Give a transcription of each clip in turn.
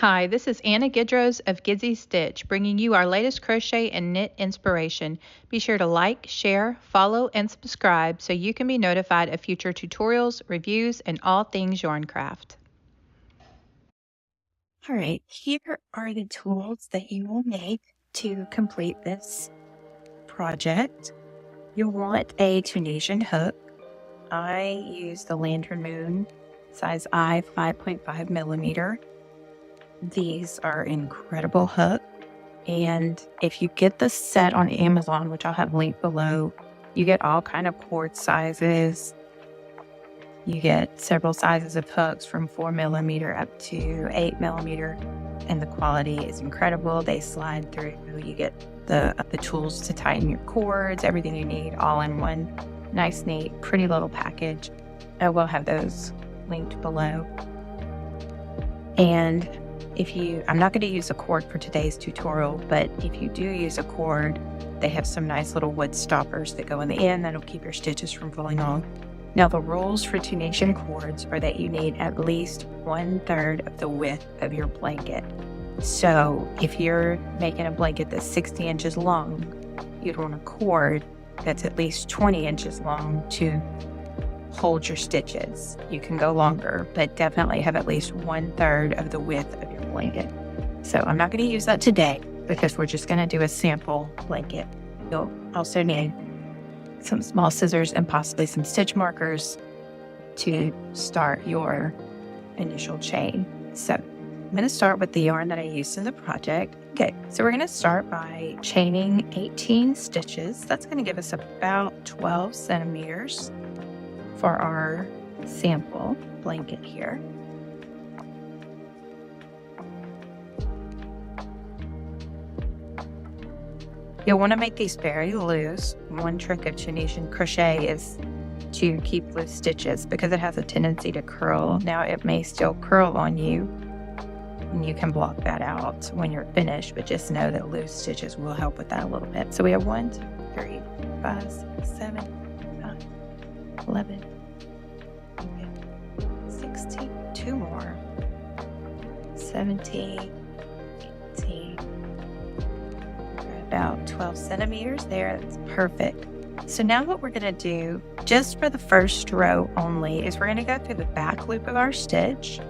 Hi, this is Anna Gidros of Gidzy Stitch, bringing you our latest crochet and knit inspiration. Be sure to like, share, follow, and subscribe so you can be notified of future tutorials, reviews, and all things yarn craft. All right, here are the tools that you will need to complete this project. You'll want a Tunisian hook. I use the Lantern Moon size I 5.5 millimeter. These are incredible hooks. And if you get the set on Amazon, which I'll have linked below, you get all kind of cord sizes. You get several sizes of hooks from 4 millimeter up to 8 millimeter, and the quality is incredible. They slide through. You get the tools to tighten your cords, everything you need, all in one nice, neat, pretty little package. I will have those linked below. And I'm not going to use a cord for today's tutorial, but if you do use a cord, they have some nice little wood stoppers that go in the end that'll keep your stitches from falling off. Now, the rules for Tunisian cords are that you need at least 1/3 of the width of your blanket. So if you're making a blanket that's 60 inches long, you'd want a cord that's at least 20 inches long to hold your stitches. You can go longer, but definitely have at least 1/3 of the width of your blanket. So I'm not going to use that today because we're just going to do a sample blanket. You'll also need some small scissors and possibly some stitch markers to start your initial chain. So I'm going to start with the yarn that I used in the project. Okay, so we're going to start by chaining 18 stitches. That's going to give us about 12 centimeters for our sample blanket here. You'll want to make these very loose. One trick of Tunisian crochet is to keep loose stitches because it has a tendency to curl. Now it may still curl on you, and you can block that out when you're finished, but just know that loose stitches will help with that a little bit. So we have 1, 2, 3, 5, 6, 7, 8, 9, 11, 16, 2 more, 17, 18, about 12 centimeters there. That's perfect. So now what we're going to do, just for the first row only, is we're going to go through the back loop of our stitch.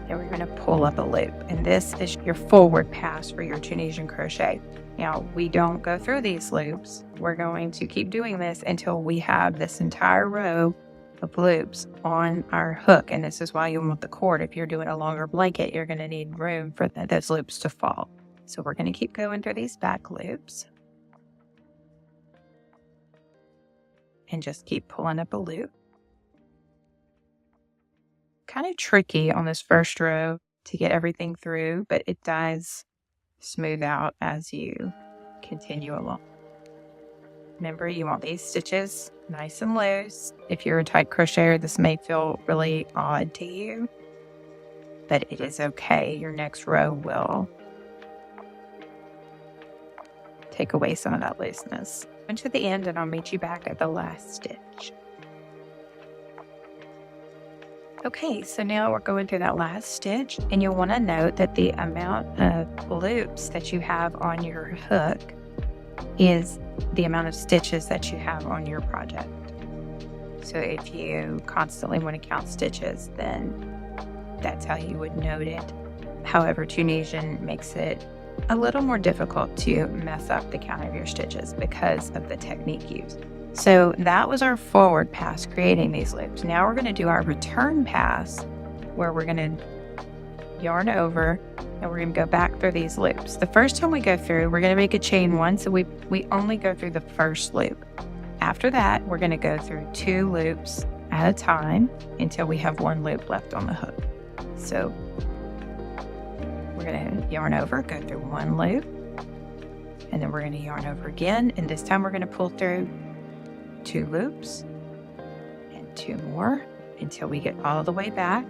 And we're going to pull up a loop. And this is your forward pass for your Tunisian crochet. Now, we don't go through these loops. We're going to keep doing this until we have this entire row of loops on our hook. And this is why you want the cord. If you're doing a longer blanket, you're going to need room for those loops to fall. So we're going to keep going through these back loops and just keep pulling up a loop. Kind of tricky on this first row to get everything through, but it does smooth out as you continue along. Remember, you want these stitches nice and loose. If you're a tight crocheter, this may feel really odd to you, but it is okay. Your next row will take away some of that looseness. Into the end, and I'll meet you back at the last stitch. Okay, so now we're going through that last stitch, and you'll want to note that the amount of loops that you have on your hook is the amount of stitches that you have on your project. So if you constantly want to count stitches, then that's how you would note it. However, Tunisian makes it a little more difficult to mess up the count of your stitches because of the technique used. So that was our forward pass, creating these loops. Now we're going to do our return pass, where we're going to yarn over and we're going to go back through these loops. The first time we go through, we're going to make a chain 1, so we only go through the first loop. After that, we're going to go through 2 loops at a time until we have 1 loop left on the hook. So we're going to yarn over, go through 1 loop, and then we're going to yarn over again, and this time we're going to pull through 2 loops and 2 more until we get all the way back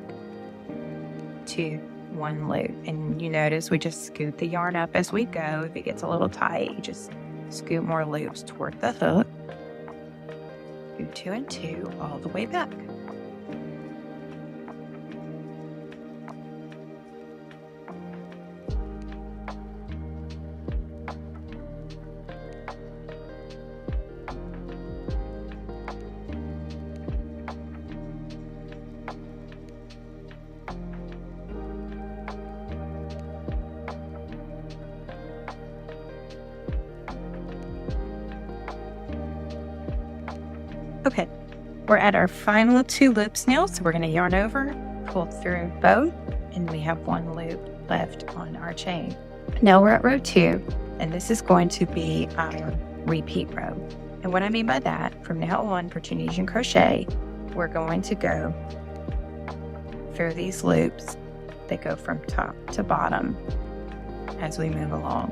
to 1 loop. And you notice we just scoot the yarn up as we go. If it gets a little tight, you just scoot more loops toward the hook. Do 2 and 2 all the way back. Okay, we're at our final 2 loops now, so we're going to yarn over, pull through both, and we have 1 loop left on our chain. Now we're at row 2, and this is going to be our repeat row. And what I mean by that, from now on for Tunisian crochet, we're going to go through these loops that go from top to bottom as we move along.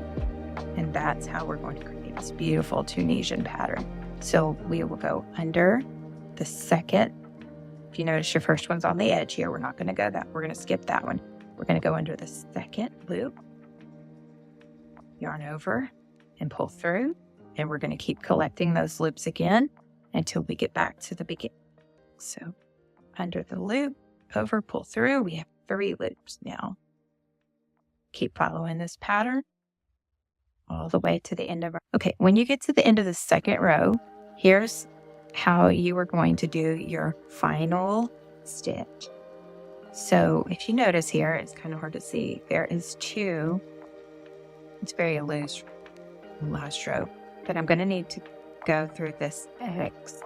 And that's how we're going to create this beautiful Tunisian pattern. So we will go under the second. If you notice your first one's on the edge here, we're not going to go that. We're going to skip that one. We're going to go under the second loop, yarn over and pull through. And we're going to keep collecting those loops again until we get back to the beginning. So under the loop, over, pull through. We have 3 loops now. Keep following this pattern all the way to the end of our... Okay, when you get to the end of the second row, here's how you are going to do your final stitch. So if you notice here, it's kind of hard to see. There is 2. It's very loose last row. But I'm going to need to go through this X.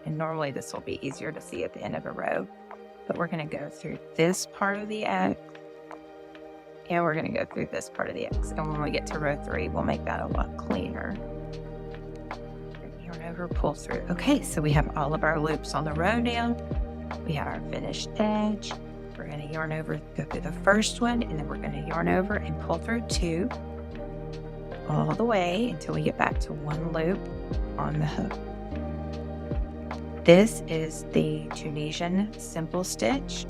And normally this will be easier to see at the end of a row. But we're going to go through this part of the X. And we're going to go through this part of the X. And when we get to row 3, we'll make that a lot cleaner. Yarn over, pull through. Okay, so we have all of our loops on the row now. We have our finished edge. We're going to yarn over, go through the first one, and then we're going to yarn over and pull through 2 all the way until we get back to 1 loop on the hook. This is the Tunisian simple stitch.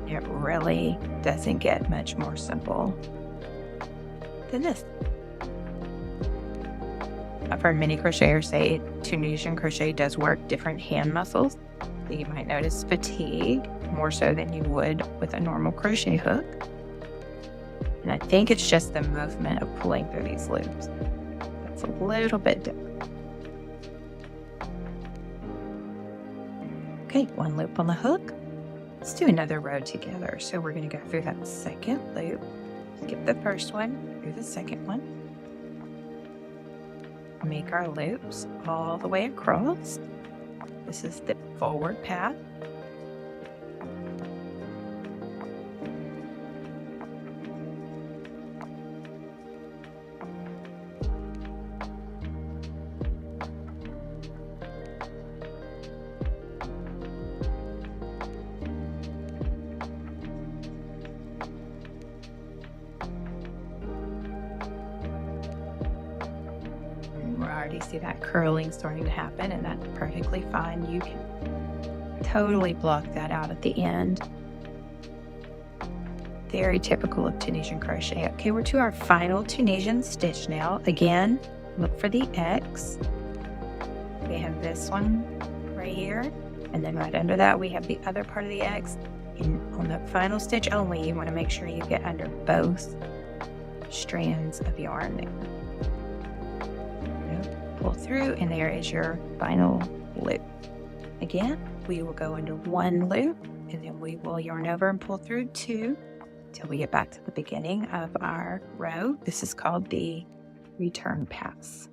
It really doesn't get much more simple than this. I've heard many crocheters say Tunisian crochet does work different hand muscles. So you might notice fatigue more so than you would with a normal crochet hook. And I think it's just the movement of pulling through these loops. That's a little bit different. Okay, 1 loop on the hook. Let's do another row together. So we're going to go through that second loop, skip the first one, through the second one. Make our loops all the way across. This is the forward path. Already see that curling starting to happen, and that's perfectly fine. You can totally block that out at the end. Very typical of Tunisian crochet. Okay, we're to our final Tunisian stitch now. Again, look for the X. We have this one right here, and then right under that we have the other part of the X. And on the final stitch only, you want to make sure you get under both strands of yarn there. Pull through, and there is your final loop. Again, we will go into 1 loop, and then we will yarn over and pull through 2 till we get back to the beginning of our row. This is called the return pass.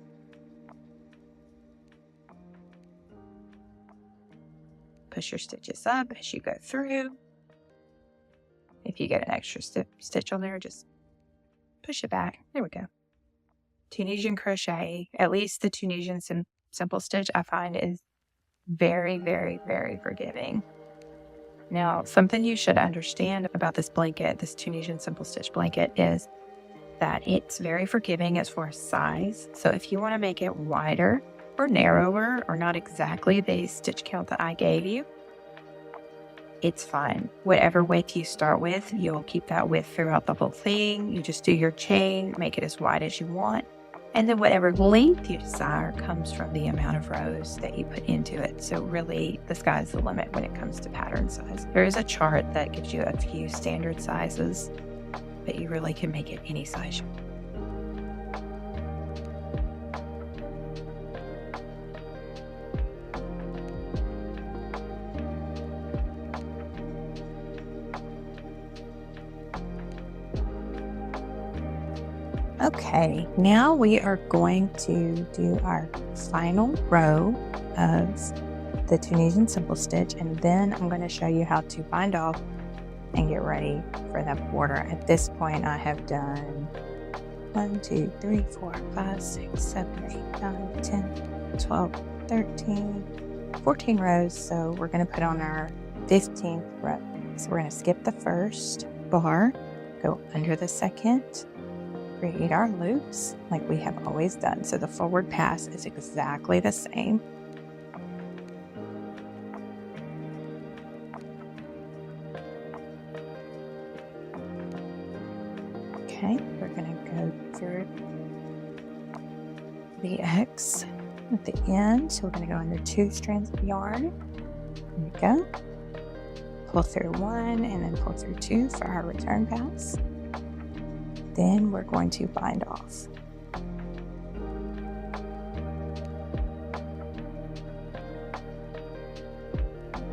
Push your stitches up as you go through. If you get an extra stitch on there, just push it back. There we go. Tunisian crochet, at least the Tunisian simple stitch, I find is very, very, very forgiving. Now, something you should understand about this blanket, this Tunisian simple stitch blanket, is that it's very forgiving as far as size. So if you want to make it wider or narrower, or not exactly the stitch count that I gave you, it's fine. Whatever width you start with, you'll keep that width throughout the whole thing. You just do your chain, make it as wide as you want. And then whatever length you desire comes from the amount of rows that you put into it. So really, the sky's the limit when it comes to pattern size. There is a chart that gives you a few standard sizes, but you really can make it any size you want. Okay, now we are going to do our final row of the Tunisian simple stitch, and then I'm going to show you how to bind off and get ready for that border. At this point, I have done 1, 2, 3, 4, 5, 6, 7, 8, 9, 10, 12, 13, 14 rows. So we're going to put on our 15th row. So we're going to skip the first bar, go under the second, create our loops like we have always done. So the forward pass is exactly the same. Okay, we're going to go through the X at the end. So we're going to go under 2 strands of yarn. There we go. Pull through 1 and then pull through 2 for our return pass. Then we're going to bind off.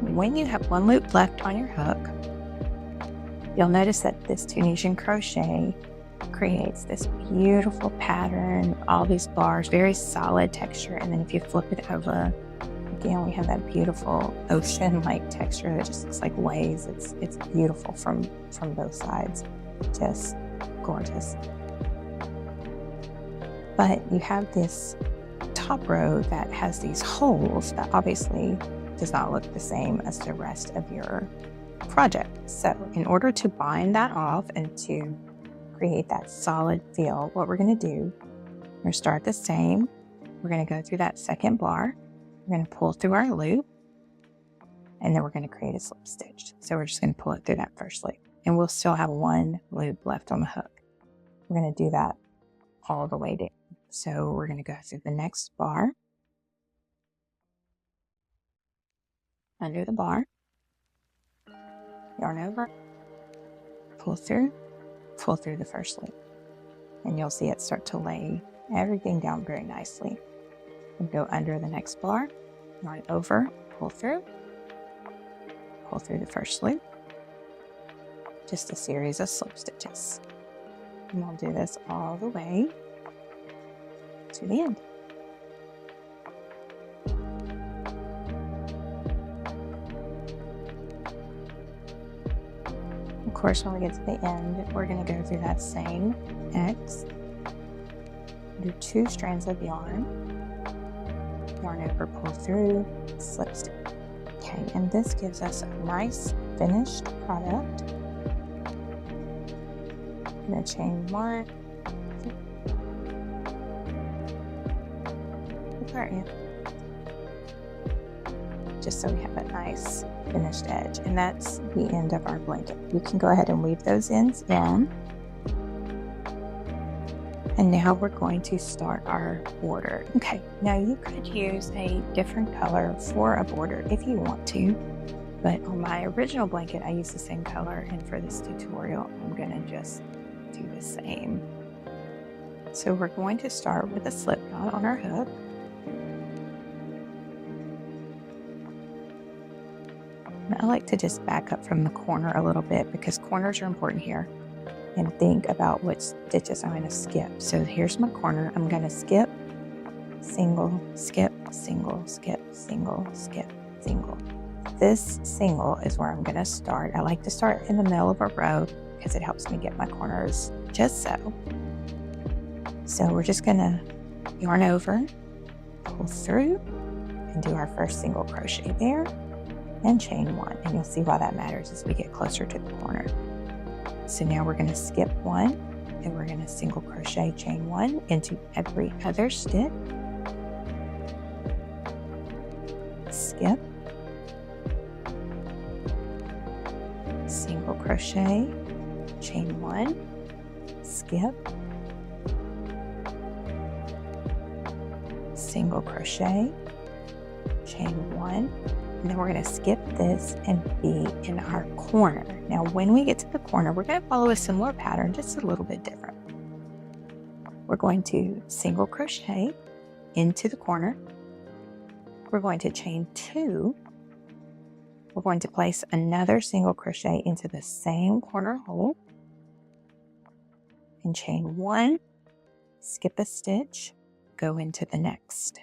When you have 1 loop left on your hook, you'll notice that this Tunisian crochet creates this beautiful pattern, all these bars, very solid texture. And then if you flip it over, again, we have that beautiful ocean-like texture that just looks like waves. It's beautiful from both sides. Just gorgeous. But you have this top row that has these holes that obviously does not look the same as the rest of your project. So in order to bind that off and to create that solid feel, what we're going to do, we're going to start the same. We're going to go through that second bar. We're going to pull through our loop, and then we're going to create a slip stitch. So we're just going to pull it through that first loop, and we'll still have 1 loop left on the hook. We're going to do that all the way down. So we're going to go through the next bar, under the bar, yarn over, pull through the first loop, and you'll see it start to lay everything down very nicely. And go under the next bar, yarn over, pull through the first loop, just a series of slip stitches. And we'll do this all the way to the end. Of course, when we get to the end, we're going to go through that same X, do 2 strands of yarn over, pull through, slip stitch. Okay, and this gives us a nice finished product. I'm going to chain 1, just so we have a nice finished edge, and that's the end of our blanket. You can go ahead and weave those ends in. And now we're going to start our border. Okay, now you could use a different color for a border if you want to, but on my original blanket, I use the same color, and for this tutorial, I'm gonna just do the same. So we're going to start with a slip knot on our hook. And I like to just back up from the corner a little bit because corners are important here. And think about what stitches I'm going to skip. So here's my corner. I'm going to skip, single, skip, single, skip, single, skip, single. This single is where I'm going to start. I like to start in the middle of a row because it helps me get my corners just so. So we're just going to yarn over, pull through, and do our first single crochet there, and chain 1. And you'll see why that matters as we get closer to the corner. So now we're going to skip 1, and we're going to single crochet, chain 1 into every other stitch. Skip, single crochet, chain 1, skip, single crochet, chain 1, and then we're going to skip this and be in our corner. Now when we get to the corner, we're going to follow a similar pattern, just a little bit different. We're going to single crochet into the corner. We're going to chain 2. We're going to place another single crochet into the same corner hole and chain 1, skip a stitch, go into the next.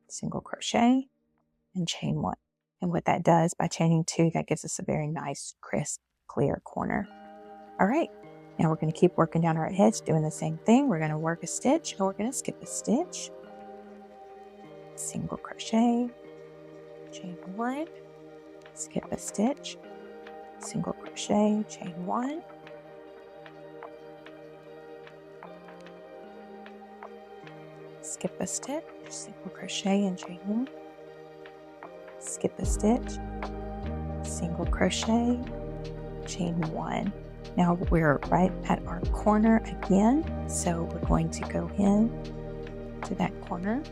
Single crochet, and chain 1. And what that does, by chaining 2, that gives us a very nice, crisp, clear corner. All right, now we're going to keep working down our edge, doing the same thing. We're going to work a stitch, and we're going to skip a stitch, single crochet, chain 1, skip a stitch, single crochet, chain 1, skip a stitch, single crochet and chain 1, skip a stitch, single crochet, chain 1. Now we're right at our corner again, so we're going to go in to that corner,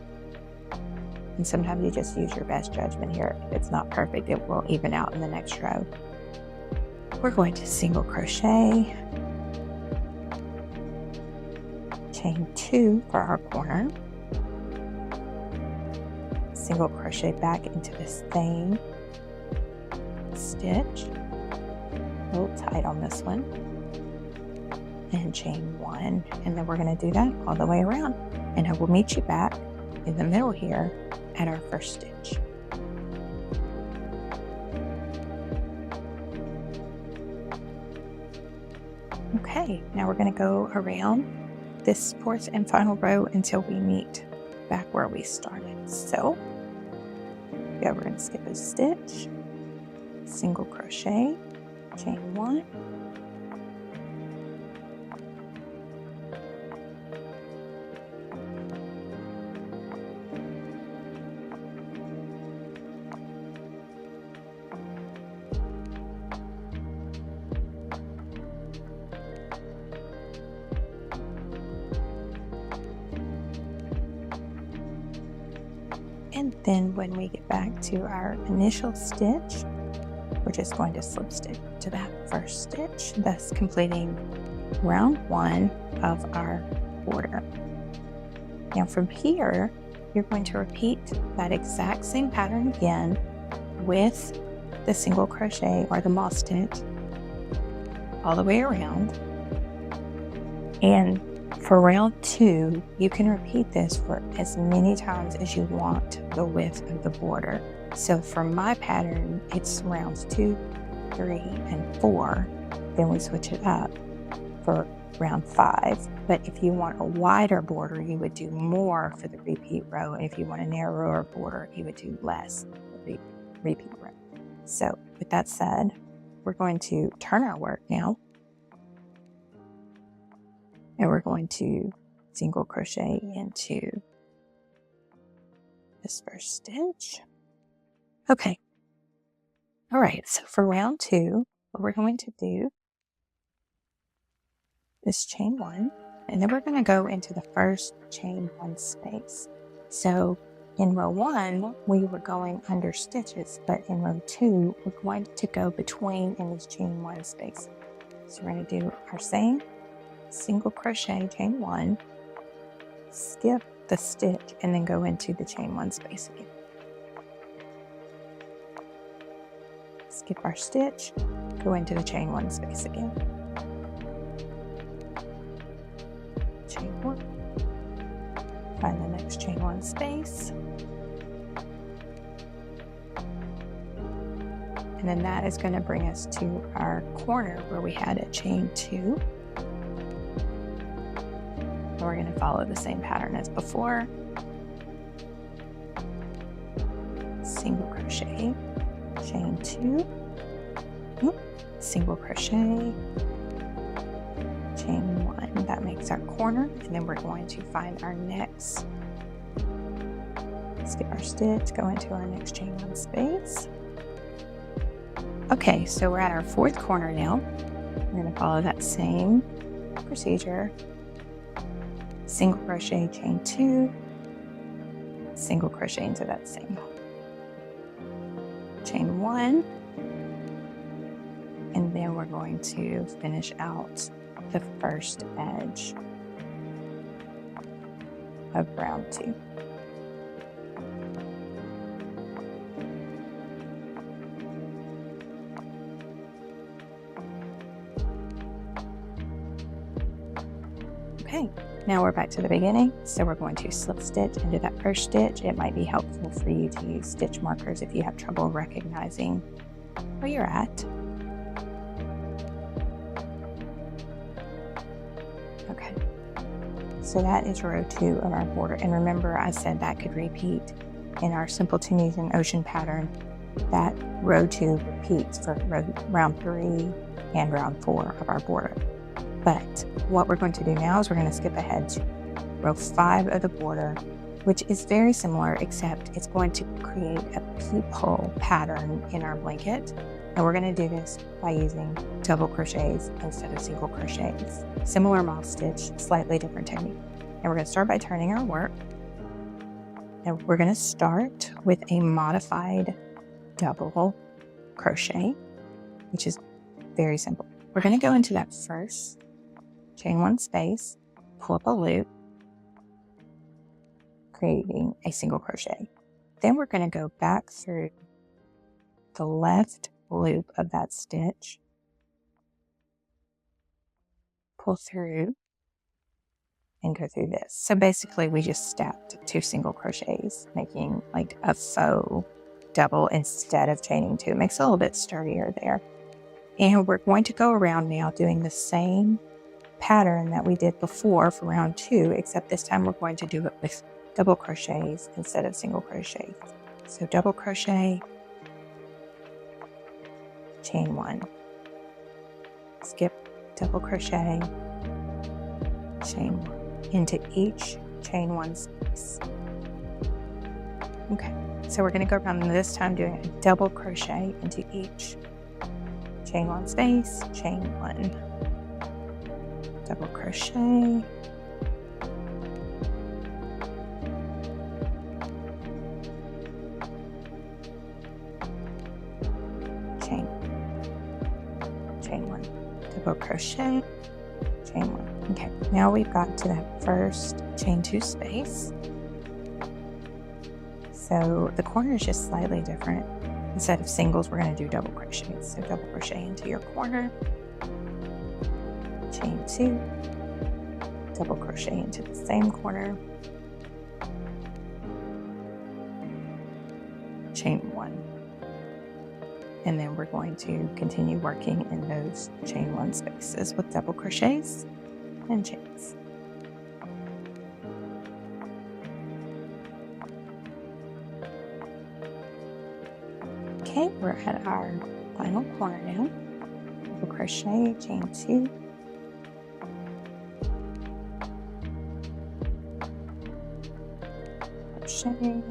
and sometimes you just use your best judgment here. If it's not perfect, it will even out in the next row. We're going to single crochet, chain 2 for our corner, single crochet back into the same stitch, a little tight on this one, and chain 1, and then we're going to do that all the way around, and I will meet you back in the middle here at our first stitch. Okay, now we're going to go around this fourth and final row until we meet back where we started. So yeah, we're going to skip a stitch, single crochet, chain 1, and then when we get back to our initial stitch, we're just going to slip stitch to that first stitch, thus completing round 1 of our border. Now from here, you're going to repeat that exact same pattern again with the single crochet or the moss stitch all the way around. And for round 2, you can repeat this for as many times as you want the width of the border. So for my pattern, it's rounds 2, 3, and 4. Then we switch it up for round 5. But if you want a wider border, you would do more for the repeat row. And if you want a narrower border, you would do less for the repeat row. So with that said, we're going to turn our work now. And we're going to single crochet into this first stitch. Okay. All right, so for round 2, what we're going to do is chain 1, and then we're going to go into the first chain 1 space. So in row 1, we were going under stitches, but in row 2, we're going to go between in this chain 1 space. So we're going to do our same single crochet, chain 1, skip the stitch, and then go into the chain 1 space again. Skip our stitch, go into the chain 1 space again. Chain 1, find the next chain 1 space, and then that is going to bring us to our corner where we had a chain 2. And we're going to follow the same pattern as before. Single crochet, chain 2, single crochet, chain 1. That makes our corner, and then we're going to find our next, skip our stitch, go into our next chain 1 space. Okay, so we're at our 4th corner now. We're going to follow that same procedure. Single crochet, chain 2, single crochet into that same chain 1, and then we're going to finish out the first edge of round 2. Okay, Now we're back to the beginning, so we're going to slip stitch into that first stitch. It might be helpful for you to use stitch markers if you have trouble recognizing where you're at. Okay, so that is row 2 of our border, and remember I said that could repeat in our simple Tunisian ocean pattern. That row 2 repeats for round 3 and round 4 of our border. But what we're going to do now is we're going to skip ahead to row 5 of the border, which is very similar, except it's going to create a peephole pattern in our blanket. And we're going to do this by using double crochets instead of single crochets. Similar mock stitch, slightly different technique. And we're going to start by turning our work. And we're going to start with a modified double crochet, which is very simple. We're going to go into that first chain 1 space, pull up a loop, creating a single crochet. Then we're going to go back through the left loop of that stitch, pull through, and go through this. So basically we just stacked 2 single crochets, making like a faux double instead of chaining 2. It makes it a little bit sturdier there. And we're going to go around now doing the same pattern that we did before for round 2, except this time we're going to do it with double crochets instead of single crochets. So double crochet, chain 1, skip double crochet, chain 1 into each chain 1 space. Okay, so we're going to go around this time doing a double crochet into each chain 1 space, chain 1, double crochet, chain 1, double crochet, chain 1. Okay, now we've got to that first chain 2 space. So the corner is just slightly different. Instead of singles, we're going to do double crochets. So double crochet into your corner, chain 2, double crochet into the same corner, chain 1. And then we're going to continue working in those chain 1 spaces with double crochets and chains. Okay, we're at our final corner now. Double crochet, chain 2, crochet, chain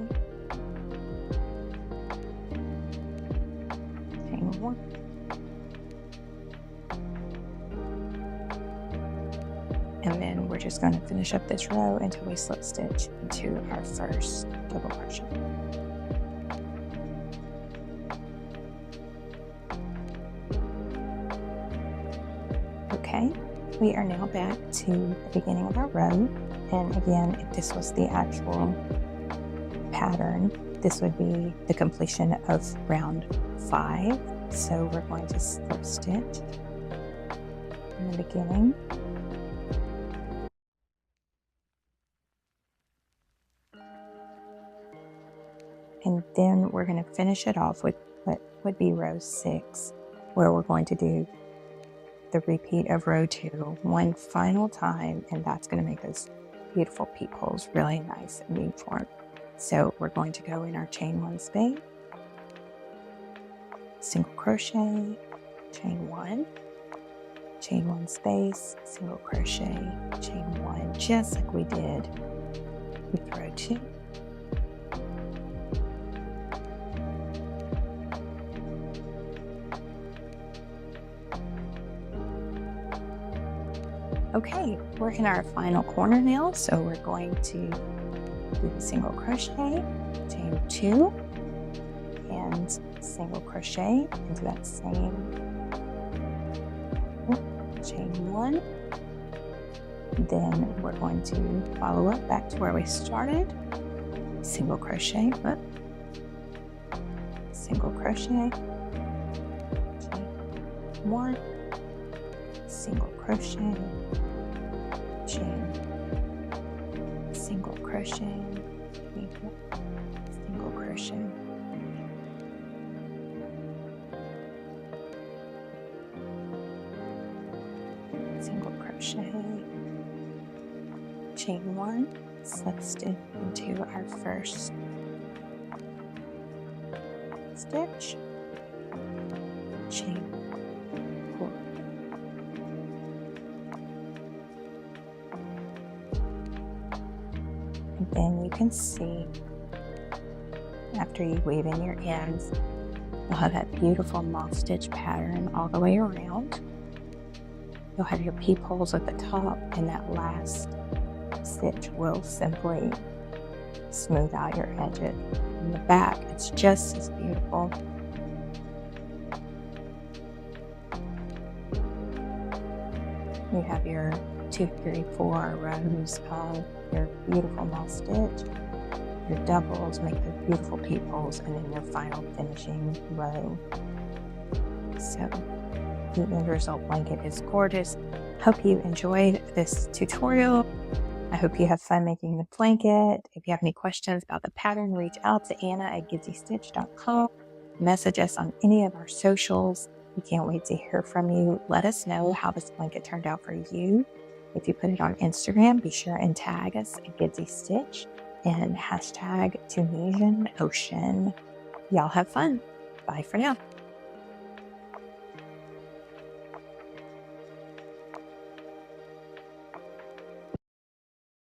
1, and then we're just going to finish up this row until we slip stitch into our first double crochet. Okay, we are now back to the beginning of our row, and again, if this was the actual pattern, this would be the completion of round 5. So we're going to slip stitch in the beginning, and then we're going to finish it off with what would be row 6, where we're going to do the repeat of row 2 one final time, and that's going to make those beautiful peepholes really nice and uniform. So we're going to go in our chain 1 space, single crochet, chain 1, chain 1 space, single crochet, chain 1, just like we did with row 2. Okay, we're in our final corner now, so we're going to do the single crochet, chain 2, and single crochet into that same chain 1. Then we're going to follow up back to where we started, single crochet, single crochet, chain 1, single crochet, chain single crochet, single crochet, single crochet, chain 1, slip stitch into our first stitch, chain 4. And then you can see, after you weave in your ends, you'll have that beautiful moth stitch pattern all the way around. You'll have your peepholes at the top, and that last stitch will simply smooth out your edges. In the back, it's just as beautiful. You have your 2, 3, 4 rows of your beautiful moth stitch. Your doubles make the beautiful peepholes, and then your final finishing row. So the end result blanket is gorgeous. Hope you enjoyed this tutorial. I hope you have fun making the blanket. If you have any questions about the pattern, reach out to Anna@GidsyStitch.com. Message us on any of our socials. We can't wait to hear from you. Let us know how this blanket turned out for you. If you put it on Instagram, be sure and tag us at GidsyStitch and hashtag Tunisian Ocean. Y'all have fun. Bye for now.